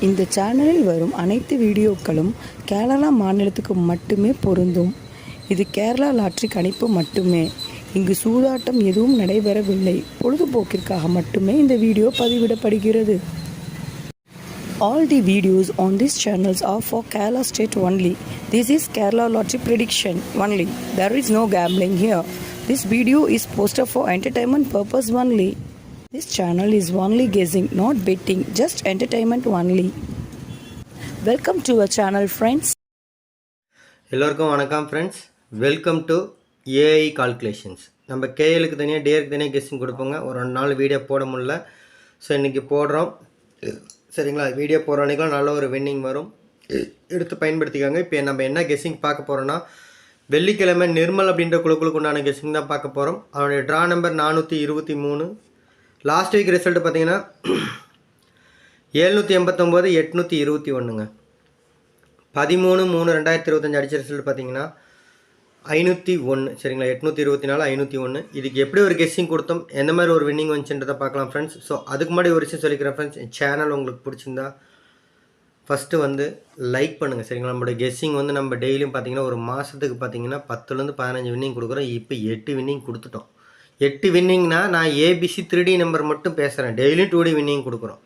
இந்த சேனலில் வரும் அனைத்து வீடியோக்களும் கேரளா மாநிலத்துக்கு மட்டுமே பொருந்தும். இது கேரளா லாட்டரி கணிப்பு மட்டுமே. இங்கு சூதாட்டம் எதுவும் நடைபெறவில்லை. பொழுதுபோக்கிற்காக மட்டுமே இந்த video பதிவிடப்படுகிறது. All the videos on these channels are for Kerala state only. This is Kerala lottery prediction only. There is no gambling here. This video is posted for entertainment purpose only. This channel is only guessing, not betting, just entertainment only. Welcome to our channel, friends. எல்லோருக்கும் வணக்கம் friends. Welcome to AI calculations. நம்ம கேஎலுக்கு தனியாக டேருக்கு தனியாக guessing கொடுப்போங்க. ஒரு 2 நாள் video போட முடியல. ஸோ இன்றைக்கி போடுறோம். சரிங்களா? வீடியோ போகிற அன்றைக்கெலாம் நல்ல ஒரு வின்னிங் வரும், எடுத்து பயன்படுத்திக்காங்க. இப்போ நம்ம என்ன கெஸ்ஸிங் பார்க்க போகிறோன்னா, வெள்ளிக்கிழமை நிர்மல் அப்படின்ற குழுக்களுக்கு உண்டான கெஸ்ஸிங் தான் பார்க்க போகிறோம். அவனுடைய draw number 423. Last week result பார்த்தீங்கன்னா 789 821ங்க. 13/3/2025 அடித்த ரிசல்ட் பார்த்தீங்கன்னா 501. சரிங்களா? 824 501. இதுக்கு எப்படி ஒரு கெஸ்ஸிங் கொடுத்தோம், எந்த மாதிரி ஒரு வின்னிங் வந்துச்சுன்றதை பார்க்கலாம் ஃப்ரெண்ட்ஸ். ஸோ அதுக்கு முன்னாடி ஒரு விஷயம் சொல்லிக்கிறேன் ஃப்ரெண்ட்ஸ். சேனல் உங்களுக்கு பிடிச்சிருந்தா ஃபஸ்ட்டு லைக் பண்ணுங்கள். சரிங்களா? நம்மளோட கெஸ்ஸிங் நம்ம டெய்லியும் பார்த்தீங்கன்னா ஒரு மாதத்துக்கு பார்த்தீங்கன்னா 10லேருந்து 15 வின்னிங் கொடுக்குறோம். இப்போ 8 வின்னிங் கொடுத்துட்டோம். 8 வின்னிங்னா நான் ஏபிசி 3D நம்பர் மட்டும் பேசுகிறேன். டெய்லியும் 2D வின்னிங் கொடுக்குறோம்.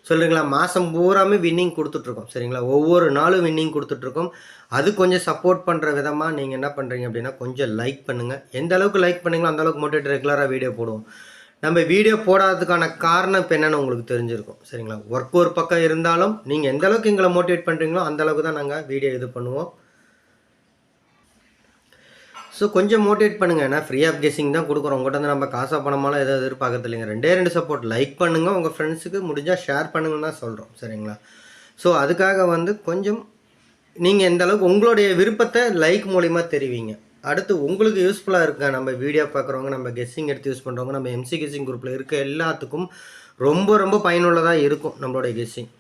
சொல்கிறீங்களா? மாதம் பூராமே வின்னிங் கொடுத்துட்ருக்கோம். சரிங்களா? ஒவ்வொரு நாளும் வின்னிங் கொடுத்துட்ருக்கோம். அது கொஞ்சம் சப்போர்ட் பண்ணுற விதமாக நீங்கள் என்ன பண்ணுறீங்க அப்படின்னா, கொஞ்சம் லைக் பண்ணுங்கள். எந்த அளவுக்கு லைக் பண்ணுங்களோ அந்த அளவுக்கு மோட்டிவேட் ரெகுலராக வீடியோ போடுவோம். நம்ம வீடியோ போடாததுக்கான காரணம் இப்போ என்னென்னு உங்களுக்கு தெரிஞ்சிருக்கும். சரிங்களா? ஒர்க் ஒரு பக்கம் இருந்தாலும் நீங்கள் எந்த அளவுக்கு எங்களை மோட்டிவேட் பண்ணுறீங்களோ அந்த அளவுக்கு தான் நாங்கள் வீடியோ இது பண்ணுவோம். ஸோ கொஞ்சம் மோட்டிவேட் பண்ணுங்கள். ஏன்னா ஃப்ரீ ஆஃப் கெஸ்ஸிங் தான் கொடுக்குறோம். உங்கள்கிட்ட நம்ம காசாக பணமாலாம் எதாவது எதிர்பார்க்கறது இல்லைங்க. 2 சப்போர்ட். லைக் பண்ணுங்கள், உங்கள் ஃப்ரெண்ட்ஸுக்கு முடிஞ்சால் ஷேர் பண்ணுங்கன்னு தான் சொல்கிறோம். சரிங்களா? ஸோ அதுக்காக கொஞ்சம் நீங்கள் எந்த அளவுக்கு உங்களுடைய விருப்பத்தை லைக் மூலிமா தெரிவிங்க. அடுத்து உங்களுக்கு யூஸ்ஃபுல்லாக இருக்கா, நம்ம வீடியோ பார்க்குறவங்க, நம்ம கெஸ்ஸிங் எடுத்து யூஸ் பண்ணுறவங்க, நம்ம எம்சி கெஸ்ஸிங் குரூப்பில் இருக்க எல்லாத்துக்கும் ரொம்ப ரொம்ப பயனுள்ளதாக இருக்கும் நம்மளுடைய கெஸ்ஸிங்.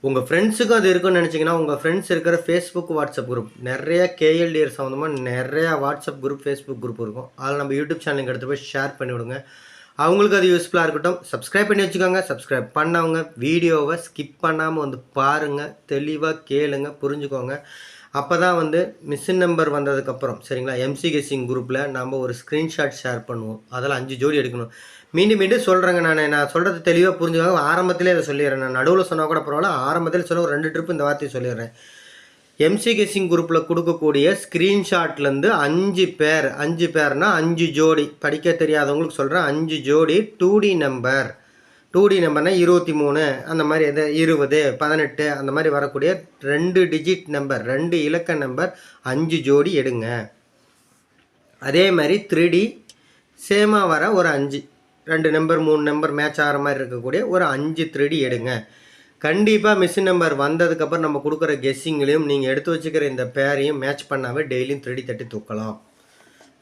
உங்கள் ஃப்ரெண்ட்ஸுக்கும் அது இருக்குன்னு நினச்சிங்கன்னா, உங்கள் ஃப்ரெண்ட்ஸ் இருக்கிற ஃபேஸ்புக் வாட்ஸ்அப் குரூப், நிறைய கேஎல்டிஆர் சம்மந்தமாக நிறையா வாட்ஸ்அப் குரூப் ஃபேஸ்புக் குரூப் இருக்கும். அதில் நம்ம யூடியூப் சேனலுக்கு எடுத்து போய் ஷேர் பண்ணிவிடுங்க. அவங்களுக்கு அது யூஸ்ஃபுல்லாக இருக்கட்டும். சப்ஸ்கிரைப் பண்ணி வச்சுக்கோங்க. சப்ஸ்கிரைப் பண்ணவங்க வீடியோவை ஸ்கிப் பண்ணாமல் பாருங்கள், தெளிவாக கேளுங்க, புரிஞ்சுக்கோங்க. அப்போ தான் மிஷின் நம்பர் வந்ததுக்கப்புறம், சரிங்களா, எம்சி கெஸ்ஸிங் குரூப்பில் நம்ம ஒரு ஸ்க்ரீன்ஷாட் ஷேர் பண்ணுவோம். அதில் 5 ஜோடி எடுக்கணும். மீண்டும் சொல்கிறேங்க. நான் சொல்கிறது தெளிவாக புரிஞ்சுக்கோங்க. ஆரம்பத்திலே அதை சொல்லிடுறேன். நான் நடுவில் சொன்னால் கூட பரவாயில்ல, ஆரம்பத்தில் சொல்ல ஒரு 2 ட்ரிப் இந்த வார்த்தையை சொல்லிடுறேன். எம்சி கெஸ்ஸிங் குரூப்பில் கொடுக்கக்கூடிய ஸ்க்ரீன்ஷாட்லேருந்து 5 பேர்னால் 5 ஜோடி. படிக்க தெரியாதவங்களுக்கு சொல்கிறேன். 5 ஜோடி 2D நம்பர். 2D நம்பர்னால் 23 அந்த மாதிரி, 20 18 அந்த மாதிரி வரக்கூடிய 2 டிஜிட் நம்பர், 2 இலக்க நம்பர் 5 ஜோடி எடுங்க. அதே மாதிரி 3D சேமாக வர ஒரு 5, 2 நம்பர் 3 நம்பர் மேட்ச் ஆகிற மாதிரி இருக்கக்கூடிய ஒரு 5 3D எடுங்க. கண்டிப்பாக மிஷின் நம்பர் வந்ததுக்கப்புறம் நம்ம கொடுக்குற கெஸ்ஸிங்லேயும் நீங்கள் எடுத்து வச்சுக்கிற இந்த பேரையும் மேட்ச் பண்ணாமல் டெய்லியும் 3D தட்டி தூக்கலாம்.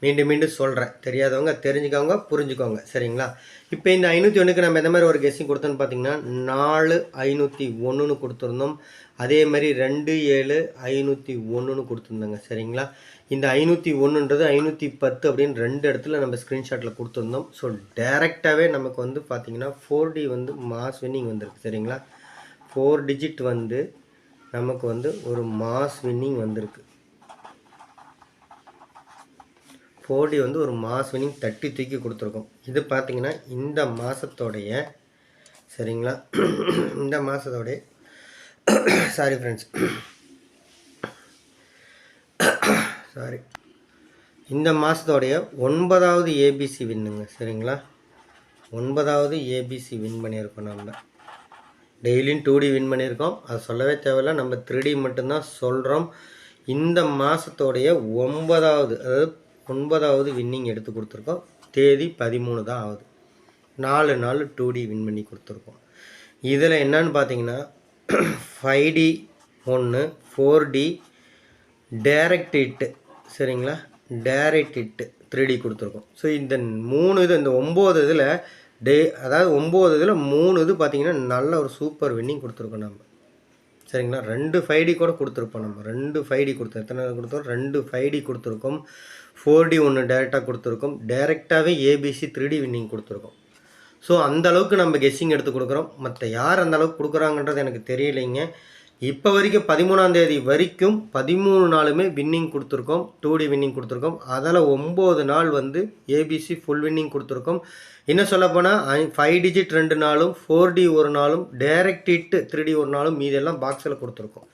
மீண்டும் சொல்கிறேன். தெரியாதவங்க தெரிஞ்சுக்கோங்க, புரிஞ்சுக்கோங்க. சரிங்களா? இப்போ இந்த 501க்கு நம்ம எந்த மாதிரி ஒரு கெஸ்ஸிங் கொடுத்தோன்னு பார்த்தீங்கன்னா 4501ன்னு கொடுத்துருந்தோம். அதே மாதிரி 27501ன்னு கொடுத்துருந்தோங்க. சரிங்களா? இந்த 501ன்றது 510 அப்படின்னு 2 இடத்துல நம்ம ஸ்க்ரீன்ஷாட்டில் கொடுத்துருந்தோம். ஸோ டேரெக்டாகவே நமக்கு பார்த்தீங்கன்னா 4D மாஸ் வின்னிங் வந்திருக்கு. சரிங்களா? 4 டிஜிட் நமக்கு ஒரு மாஸ் வின்னிங் வந்திருக்கு. 4D ஒரு மாஸ் வின்னிங் தட்டி தூக்கி கொடுத்துருக்கோம். இது பார்த்தீங்கன்னா இந்த மாதத்தோடைய, சரிங்களா, இந்த மாதத்தோடைய சாரி ஃப்ரெண்ட்ஸ், சாரி, இந்த மாதத்தோடைய 9வது ஏபிசி வின்னுங்க. சரிங்களா? 9வது ஏபிசி வின் பண்ணியிருக்கோம். நம்ம டெய்லியும் 2D வின் பண்ணியிருக்கோம். அது சொல்லவே தேவையில்லை. நம்ம 3D மட்டும்தான் சொல்கிறோம். இந்த மாதத்தோடைய 9வது, அதாவது 9வது வின்னிங் எடுத்து கொடுத்துருக்கோம். தேதி 13 தான் ஆகுது. 4 நாள் 2D வின் பண்ணி கொடுத்துருக்கோம். இதில் என்னன்னு பார்த்தீங்கன்னா 5D 1, 4D டைரக்ட் ஹிட்டு, சரிங்களா, டைரக்ட் ஹிட்டு 3D கொடுத்துருக்கோம். ஸோ இந்த 3 இந்த 9 இதில் அதாவது 9 இதில் 3 இது பார்த்தீங்கன்னா நல்ல ஒரு சூப்பர் வின்னிங் கொடுத்துருக்கோம் நம்ம. சரிங்களா? 2 5D கூட கொடுத்துருப்போம். நம்ம 2 5D கொடுத்தோம். எத்தனை கொடுத்தோம்? 2 5D கொடுத்துருக்கோம். 4D 1 டேரெக்டாக கொடுத்துருக்கோம். டேரெக்டாகவே ஏபிசி 3D வின்னிங் கொடுத்துருக்கோம். ஸோ அந்த அளவுக்கு நம்ம கெஸ்ஸிங் எடுத்து கொடுக்குறோம். மற்ற யார் அந்த அளவுக்கு கொடுக்குறாங்கன்றது எனக்கு தெரியலைங்க. இப்போ வரைக்கும் 13ஆம் தேதி வரைக்கும் 13 நாளுமே வின்னிங் கொடுத்துருக்கோம். 2D வின்னிங் கொடுத்துருக்கோம். அதில் 9 நாள் வந்து ஏபிசி ஃபுல் வின்னிங் கொடுத்துருக்கோம். இன்னும் சொல்லப்போனால் 5 டிஜிட் 2 நாளும் 4D ஒரு நாளும் டைரக்ட் ஹிட் 3D ஒரு நாளும் மீதெல்லாம் பாக்ஸில் கொடுத்துருக்கோம்.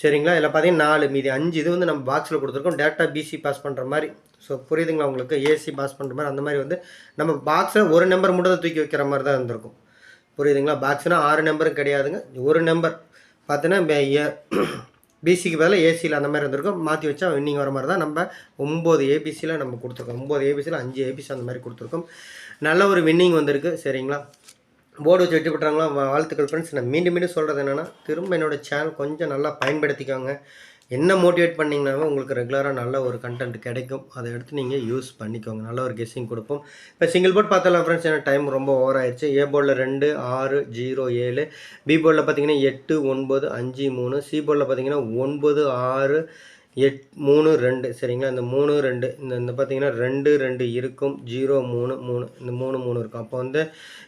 சரிங்களா? இதில் பார்த்தீங்கன்னா 4 மீதி 5 இது வந்து நம்ம பாக்ஸில் கொடுத்துருக்கோம். டேட்டா பிசி பாஸ் பண்ணுற மாதிரி. ஸோ புரியுதுங்களா உங்களுக்கு? ஏசி பாஸ் பண்ணுற மாதிரி அந்த மாதிரி வந்து நம்ம பாக்ஸில் ஒரு நம்பர் மட்டும் தான் தூக்கி வைக்கிற மாதிரி தான் இருந்திருக்கும். புரியுதுங்களா? பாக்ஸ்னால் 6 நம்பரும் கிடையாதுங்க. ஒரு நம்பர் பார்த்தீங்கன்னா பிசிக்கு பதிலாக ஏசியில் அந்த மாதிரி இருந்திருக்கும். மாற்றி வச்சா வின்னிங் வர மாதிரி தான் நம்ம 9 ஏபிசியில் நம்ம கொடுத்துருக்கோம். 9 ஏபிசியில் 5 ஏபிசி அந்த மாதிரி கொடுத்துருக்கோம். நல்ல ஒரு வின்னிங் வந்திருக்கு. சரிங்களா? போர்டு வச்சு வெற்றி பெற்றாங்களா? வாழ்த்துக்கள் ஃப்ரெண்ட்ஸ். நான் மீண்டும் சொல்கிறது என்னென்னா, திரும்ப என்னோடய சேனல் கொஞ்சம் நல்லா பயன்படுத்திக்கோங்க. என்ன மோட்டிவேட் பண்ணிங்கனாவே உங்களுக்கு ரெகுலராக நல்ல ஒரு கண்டென்ட் கிடைக்கும். அதை எடுத்து நீங்கள் யூஸ் பண்ணிக்கோங்க. நல்ல ஒரு கெஸ்ஸிங் கொடுப்போம். இப்போ சிங்கிள் போர்ட் பார்த்தலாம் ஃப்ரெண்ட்ஸ். ஏன்னா டைம் ரொம்ப ஓவர் ஆயிடுச்சு. ஏ போர்டில் 2 6 0 7, பி போர்டில் பார்த்தீங்கன்னா 8 9 5 3, சி போர்டில் பார்த்தீங்கன்னா 9 6 8 3 2. சரிங்களா? இந்த 3 2 இந்த பார்த்தீங்கன்னா 2 2 இருக்கும். 0 3 3 இந்த 3 3 இருக்கும். அப்போ வந்து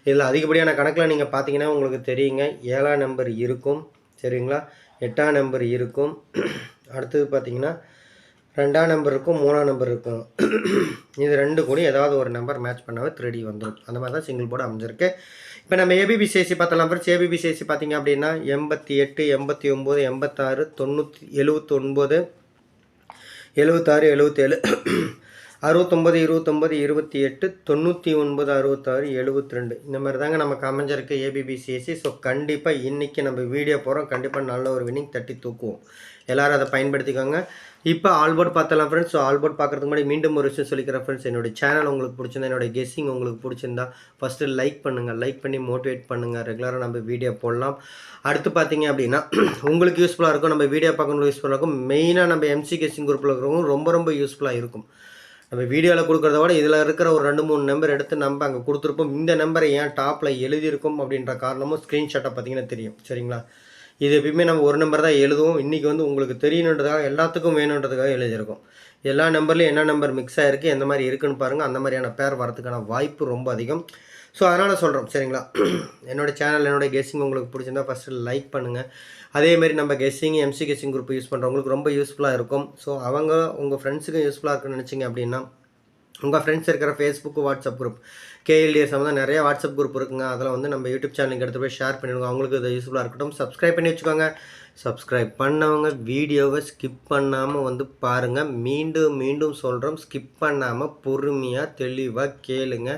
இதில் அதிகப்படியான கணக்கில் நீங்கள் பார்த்தீங்கன்னா உங்களுக்கு தெரியுங்க. 7ஆம் நம்பர் இருக்கும். சரிங்களா? 8ஆம் நம்பர் இருக்கும். அடுத்தது பார்த்தீங்கன்னா 2ஆம் நம்பர் இருக்கும், 3ஆம் நம்பர் இருக்கும். இது 2 கூட ஏதாவது ஒரு நம்பர் மேட்ச் பண்ணாவே 3D வந்துடும். அந்த மாதிரி தான் சிங்கிள் போர்டு அமைஞ்சிருக்கு. இப்போ நம்ம ஏபிபிசிஎஸ்சி பார்த்தலாம் ஃப்ரெண்ட்ஸ். ஏபிபிசிஎஸ்சி பார்த்தீங்க அப்படின்னா 88 89 86 90 79 76 77 69 29 28 99 66 72 இந்த மாதிரி தாங்க நமக்கு அமைஞ்சிருக்கு ஏபிபிசிஎஸ்சி. ஸோ கண்டிப்பாக இன்றைக்கி நம்ம வீடியோ போகிறோம். கண்டிப்பாக நல்ல ஒரு வின்னிங் தட்டி தூக்குவோம். எல்லோரும் அதை பயன்படுத்திக்கோங்க. இப்போ ஆல்போர்ட் பார்த்தலாம் ஃப்ரெண்ட்ஸ். ஸோ ஆல்போர்ட் பார்க்குறதுக்கு முன்னாடி மீண்டும் ஒரு விஷயம் சொல்லிக்கிறேன் ஃப்ரெண்ட்ஸ். என்னோடய சேனல் உங்களுக்கு பிடிச்சிருந்தா, என்னோடய கெஸ்ஸிங் உங்களுக்கு பிடிச்சிருந்தா ஃபஸ்ட்டு லைக் பண்ணுங்கள். லைக் பண்ணி மோட்டிவேட் பண்ணுங்கள். ரெகுலராக நம்ம வீடியோ போடலாம். அடுத்து பார்த்தீங்க அப்படின்னா உங்களுக்கு யூஸ்ஃபுல்லாக இருக்கும். நம்ம வீடியோ பார்க்கணும் யூஸ்ஃபுல்லாக இருக்கும். மெயினாக நம்ம எம்சி கெஸ்ஸிங் குரூப்பில் இருக்கிறவங்க ரொம்ப ரொம்ப யூஸ்ஃபுல்லாக இருக்கும். நம்ம வீடியோவில் கொடுக்குறத விட இதில் இருக்கிற ஒரு 2-3 நம்பர் எடுத்து நம்ம அங்கே கொடுத்துருப்போம். இந்த நம்பரை ஏன் டாப்பில் எழுதியிருக்கும் அப்படின்ற காரணமும் ஸ்க்ரீன்ஷாட்டை பார்த்தீங்கன்னா தெரியும். சரிங்களா? இது எப்பயுமே நம்ம ஒரு நம்பர் தான் எழுதுவோம். இன்றைக்கி வந்து உங்களுக்கு தெரியணுன்றதுக்காக எல்லாத்துக்கும் வேணுன்றதுக்காக எழுதியிருக்கோம். எல்லா நம்பர்லேயும் என்ன நம்பர் மிக்ஸ் ஆகிருக்கு, எந்த மாதிரி இருக்குன்னு பாருங்கள். அந்த மாதிரியான பேர் வரதுக்கான வாய்ப்பு ரொம்ப அதிகம். ஸோ அதனால் சொல்கிறோம். சரிங்களா? என்னோடய சேனல் என்னோடய கெஸ்ஸிங் உங்களுக்கு பிடிச்சிருந்தா ஃபஸ்ட்டு லைக் பண்ணுங்கள். அதேமாரி நம்ம guessing MC guessing group use பண்ணுறவங்களுக்கு ரொம்ப யூஸ்ஃபுல்லாக இருக்கும். ஸோ அவங்க உங்கள் ஃப்ரெண்ட்ஸுக்கும் யூஸ்ஃபுல்லாக இருக்குன்னு நினச்சிங்க அப்படின்னா உங்கள் ஃப்ரெண்ட்ஸ் இருக்கிற ஃபேஸ்புக்கு வாட்ஸ்அப் குரூப் கேஎல்டிஎஸ் சம்மந்தம் நிறைய வாட்ஸ்அப் குரூப் இருக்குங்க. அதில் வந்து நம்ம யூடியூப் சேனலுக்கு எடுத்து போய் ஷேர் பண்ணிவிடுங்க. அவங்களுக்கு இது யூஸ்ஃபுல்லாக இருக்கட்டும். சப்ஸ்கிரைப் பண்ணி வச்சுக்கோங்க. சப்ஸ்கிரைப் பண்ணவங்க வீடியோவை ஸ்கிப் பண்ணாமல் வந்து பாருங்கள். மீண்டும் மீண்டும் சொல்கிறோம், ஸ்கிப் பண்ணாமல் பொறுமையாக தெளிவாக கேளுங்க.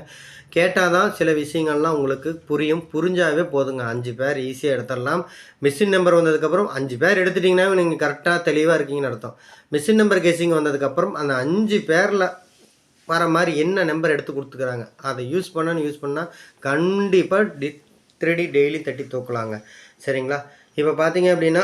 கேட்டால் தான் சில விஷயங்கள்லாம் உங்களுக்கு புரியும். புரிஞ்சாவே போதுங்க. 5 பேர் ஈஸியாக எடுத்துடலாம். மிஷின் நம்பர் வந்ததுக்கப்புறம் 5 பேர் எடுத்துட்டிங்கன்னா நீங்கள் கரெக்டாக தெளிவாக இருக்கீங்கன்னு அர்த்தம். மிஷின் நம்பர் கெஸ்ஸிங் வந்ததுக்கப்புறம் அந்த 5 பேரில் வர மாதிரி என்ன நம்பர் எடுத்து கொடுத்துக்கிறாங்க அதை யூஸ் பண்ணால் கண்டிப்பாக 3D டெய்லி தட்டி தூக்கலாங்க. சரிங்களா? இப்போ பார்த்தீங்க அப்படின்னா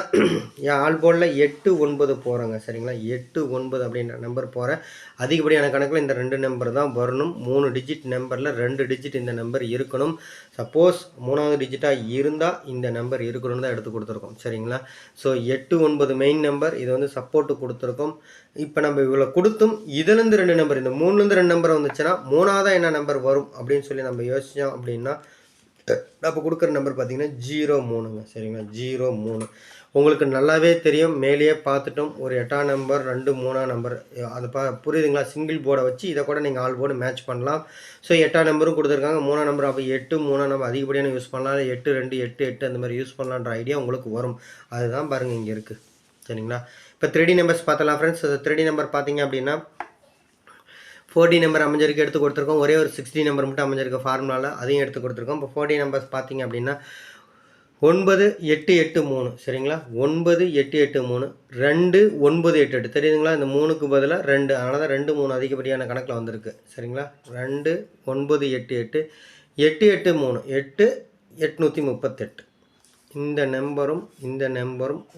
என் ஆல் போர்டில் 8 9 போகிறேங்க. சரிங்களா? 8 9 அப்படின்ற நம்பர் போகிறேன். அதிகப்படியான கணக்கில் இந்த 2 நம்பர் தான் வரணும். 3 டிஜிட் நம்பரில் 2 டிஜிட் இந்த நம்பர் இருக்கணும். சப்போஸ் 3வது டிஜிட்டாக இருந்தால் இந்த நம்பர் இருக்கணும்னு தான் எடுத்து கொடுத்துருக்கோம். சரிங்களா? So 8 9 main number. இது வந்து சப்போர்ட்டு கொடுத்துருக்கோம். இப்போ நம்ம இவ்வளோ கொடுத்தும் இதுலேருந்து 2 நம்பர், இந்த 3லேருந்து 2 நம்பர் வந்துச்சுன்னா 3ஆவதாக என்ன நம்பர் வரும் அப்படின்னு சொல்லி நம்ம யோசித்தோம் அப்படின்னா அப்போ கொடுக்குற நம்பர் பார்த்தீங்கன்னா 03ங்க. சரிங்களா? 03 உங்களுக்கு நல்லாவே தெரியும். மேலேயே பார்த்துட்டோம். ஒரு 8ஆம் நம்பர் 2 3ஆம் நம்பர் அது புரியுதுங்களா? சிங்கிள் போர்டை வச்சு இதை கூட நீங்கள் ஆல் போர்டு மேட்ச் பண்ணலாம். ஸோ 8ஆம் நம்பரும் கொடுத்துருக்காங்க. 3ஆம் நம்பர் அப்போ 8 3ஆம் நம்பர் அதிகப்படியான யூஸ் பண்ணலாம். 8 2 8 8 அந்த மாதிரி யூஸ் பண்ணலான்ற ஐடியா உங்களுக்கு வரும். அதுதான் பாருங்கள் இங்கே இருக்குது. சரிங்களா? இப்போ 3D நம்பர்ஸ் பார்த்தலாம் ஃப்ரெண்ட்ஸ். 3D நம்பர் பார்த்தீங்க அப்படின்னா 4D நம்பர் அமைஞ்சிருக்கு எடுத்து கொடுத்துருக்கோம். ஒரே ஒரு 6D நம்பர் மட்டும் அமைஞ்சிருக்கு ஃபார்முலாவில், அதையும் எடுத்து கொடுத்துருக்கோம். இப்போ 4D நம்பர்ஸ் பார்த்தீங்க அப்படின்னா 9 8 8 3. சரிங்களா? 9 8 8 3 2 9 8 8 தெரியுதுங்களா? இந்த 3க்கு பதிலாக 2, அதனால தான் 2 3 அதிகப்படியான கணக்கில் வந்திருக்கு. சரிங்களா? 2 9 8 8 8 8 3 8 838. இந்த நம்பரும்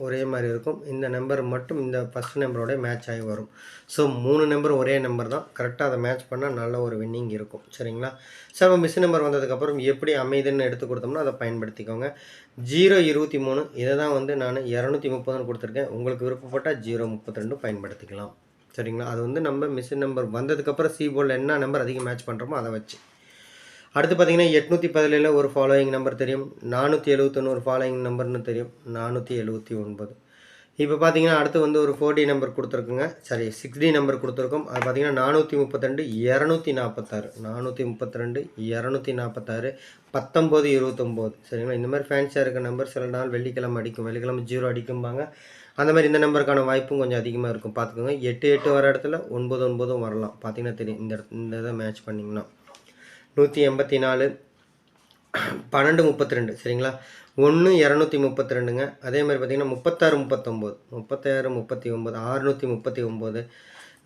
ஒரே மாதிரி இருக்கும். இந்த நம்பர் மட்டும் இந்த ஃபஸ்ட் நம்பரோட மேட்ச் ஆகி வரும். ஸோ 3 நம்பர் ஒரே நம்பர் தான். கரெக்டாக அதை மேட்ச் பண்ணால் நல்ல ஒரு வின்னிங் இருக்கும். சரிங்களா? ஸோ நம்ம மிஸ் நம்பர் வந்ததுக்கப்புறம் எப்படி அமைதுன்னு எடுத்து கொடுத்தோம்னா அதை பயன்படுத்திக்கோங்க. 023 இதை தான் வந்து நான் 230ன்னு கொடுத்துருக்கேன். உங்களுக்கு விருப்பப்பட்டால் 032 பயன்படுத்திக்கலாம். சரிங்களா? அது வந்து நம்ம மிஸ் நம்பர் வந்ததுக்கப்புறம் சி போர்டில் என்ன நம்பர் அதிகம் மேட்ச் பண்ணுறோமோ அதை வச்சு. அடுத்து பார்த்தீங்கன்னா 817 ஒரு ஃபாலோயிங் நம்பர் தெரியும், 471 ஃபாலோயிங் நம்பர்னு தெரியும், 479. இப்போ பார்த்தீங்கன்னா அடுத்து வந்து ஒரு 4D number கொடுத்துருக்குங்க, sorry 6D number கொடுத்துருக்கோம். அது பார்த்தீங்கன்னா 432 246 432 246 1929 சரிங்களா. இந்த மாதிரி ஃபேன்ஸியாக இருக்க நம்பர் சில நாள் வெள்ளிக்கிழமை அடிக்கும், வெள்ளிக்கிழமை 0 அடிக்கும்பாங்க. அந்த மாதிரி இந்த நம்பருக்கான வாய்ப்பும் கொஞ்சம் அதிகமாக இருக்கும், பார்த்துக்கோங்க. 8 வர இடத்துல 9 வரலாம், பார்த்தீங்கன்னா தெரியும். இந்த இதை மேட்ச் பண்ணிங்கன்னா 184 1232 சரிங்களா. 1 232ங்க. அதே மாதிரி பார்த்தீங்கன்னா 36 39 36 39 639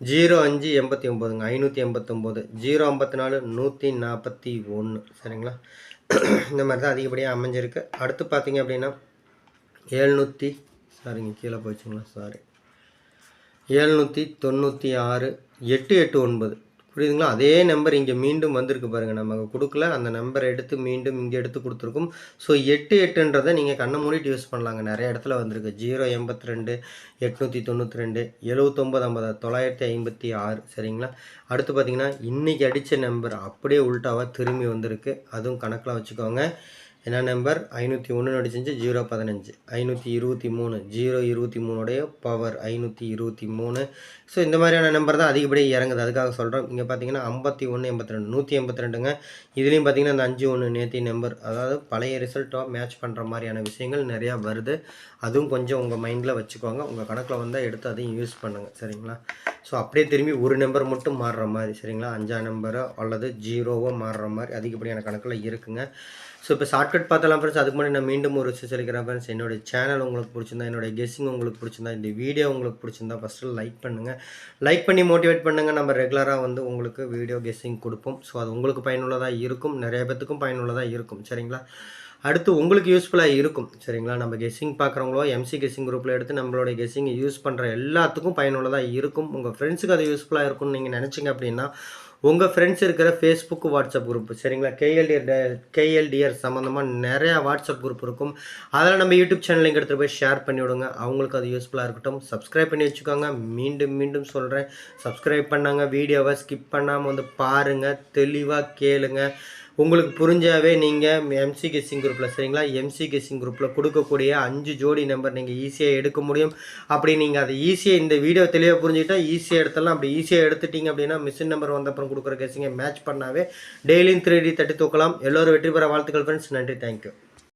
05 89ங்க 589 054 141 சரிங்களா. இந்த மாதிரி தான் அதிகப்படியாக அமைஞ்சிருக்கு. அடுத்து பார்த்தீங்க அப்படின்னா 700 சாரிங்க கீழே போயிடுச்சுங்களா, சாரி 796 889 புரியுதுங்களா. அதே நம்பர் இங்கே மீண்டும் வந்திருக்கு பாருங்கள், நம்ம கொடுக்கல, அந்த நம்பரை எடுத்து மீண்டும் இங்கே எடுத்து கொடுத்துருக்கோம். ஸோ 88ன்றதை நீங்கள் கண்ணை மூடிட்டு யூஸ் பண்ணலாங்க, நிறைய இடத்துல வந்திருக்கு. 082 892 79 50 956 சரிங்களா. அடுத்து பார்த்தீங்கன்னா இன்றைக்கி அடித்த நம்பர் அப்படியே உள்டாவாக திரும்பி வந்திருக்கு, அதுவும் கணக்கில் வச்சுக்கோங்க. என்ன நம்பர் 501 அடிச்சிச்சு 015 523 023 பவர் 523. ஸோ இந்த மாதிரியான நம்பர் தான் அதிகப்படியாக இறங்குது, அதுக்காக சொல்கிறோம். இங்கே பார்த்தீங்கன்னா 51 82 182ங்க. இதுலேயும் பார்த்தீங்கன்னா அந்த 51 நேத்தி நம்பர், அதாவது பழைய ரிசல்ட்டாக மேட்ச் பண்ணுற மாதிரியான விஷயங்கள் நிறையா வருது. அதுவும் கொஞ்சம் உங்கள் மைண்டில் வச்சுக்கோங்க, உங்கள் கணக்கில் வந்தால் எடுத்து அதையும் யூஸ் பண்ணுங்கள் சரிங்களா. ஸோ அப்படியே திரும்பி ஒரு நம்பர் மட்டும் மாறுற மாதிரி சரிங்களா, 5ஆம் நம்பரோ அல்லது 0வோ மாறுற மாதிரி அதிகப்படியான கணக்கில் இருக்குங்க. ஸோ இப்போ ஷார்ட்கட் பார்த்தலாம் ஃப்ரெண்ட்ஸ். அதுக்கு முன்னாடி நான் மீண்டும் ஒரு விஷயம் சொல்லிக்கிறேன் ஃப்ரெண்ட்ஸ். என்னோடய சேனல் உங்களுக்கு பிடிச்சிருந்தா, என்னோடய கெஸ்ஸிங் உங்களுக்கு பிடிச்சிருந்தா, இந்த வீடியோ உங்களுக்கு பிடிச்சிருந்தா ஃபஸ்ட்டு லைக் பண்ணுங்கள். லைக் பண்ணி மோட்டிவேட் பண்ணுங்கள். நம்ம ரெகுலராக வந்து உங்களுக்கு வீடியோ கெஸ்ஸிங் கொடுப்போம். ஸோ அது உங்களுக்கு பயனுள்ளதாக இருக்கும், நிறைய பேத்துக்கும் பயனுள்ளதாக இருக்கும் சரிங்களா. அடுத்து உங்களுக்கு யூஸ்ஃபுல்லாக இருக்கும் சரிங்களா. நம்ம கெஸ்ஸிங் பார்க்குறவங்களோ எம்சி கெஸ்ஸிங் குரூப்பில் எடுத்து நம்மளோட கெஸ்ஸிங்கை யூஸ் பண்ணுற எல்லாத்துக்கும் பயனுள்ளதாக இருக்கும். உங்கள் ஃப்ரெண்ட்ஸுக்கு அது யூஸ்ஃபுல்லாக இருக்கும்னு நீங்கள் நினச்சிங்க அப்படின்னா உங்கள் ஃப்ரெண்ட்ஸ் இருக்கிற ஃபேஸ்புக் வாட்ஸ்அப் குரூப் சரிங்களா, கேஎல்டிஆர் சம்மந்தமாக நிறையா வாட்ஸ்அப் குரூப் இருக்கும். அதில் நம்ம யூடியூப் சேனல் லிங்க் எடுத்துகிட்டு போய் ஷேர் பண்ணிவிடுங்க, அவங்களுக்கு அது யூஸ்ஃபுல்லாக இருக்கட்டும். சப்ஸ்கிரைப் பண்ணி வச்சுக்கோங்க. மீண்டும் சொல்கிறேன், சப்ஸ்கிரைப் பண்ணாங்க வீடியோவை ஸ்கிப் பண்ணாமல் வந்து பாருங்கள், தெளிவாக கேளுங்க. உங்களுக்கு புரிஞ்சாவே நீங்கள் எம்சி கெஸ்ஸிங் குரூப்பில் சரிங்களா, எம்சி கெஸ்ஸிங் குரூப்பில் கொடுக்கக்கூடிய 5 ஜோடி நம்பர் நீங்கள் ஈஸியாக எடுக்க முடியும். அப்படி நீங்கள் அதை ஈஸியாக இந்த வீடியோ தெளிவாக புரிஞ்சுக்கிட்டா ஈஸியாக எடுத்துடலாம். அப்படி ஈஸியாக எடுத்துட்டிங்க அப்படின்னா மிஷின் நம்பர் வந்த அப்புறம் கொடுக்குற கெஸ்ஸிங்கை மேட்ச் பண்ணாவே டெய்லியும் 3D தட்டி தூக்கலாம். எல்லோரும் வெற்றி பெற வாழ்த்துக்கள் ஃப்ரெண்ட்ஸ். நன்றி, தேங்க்யூ.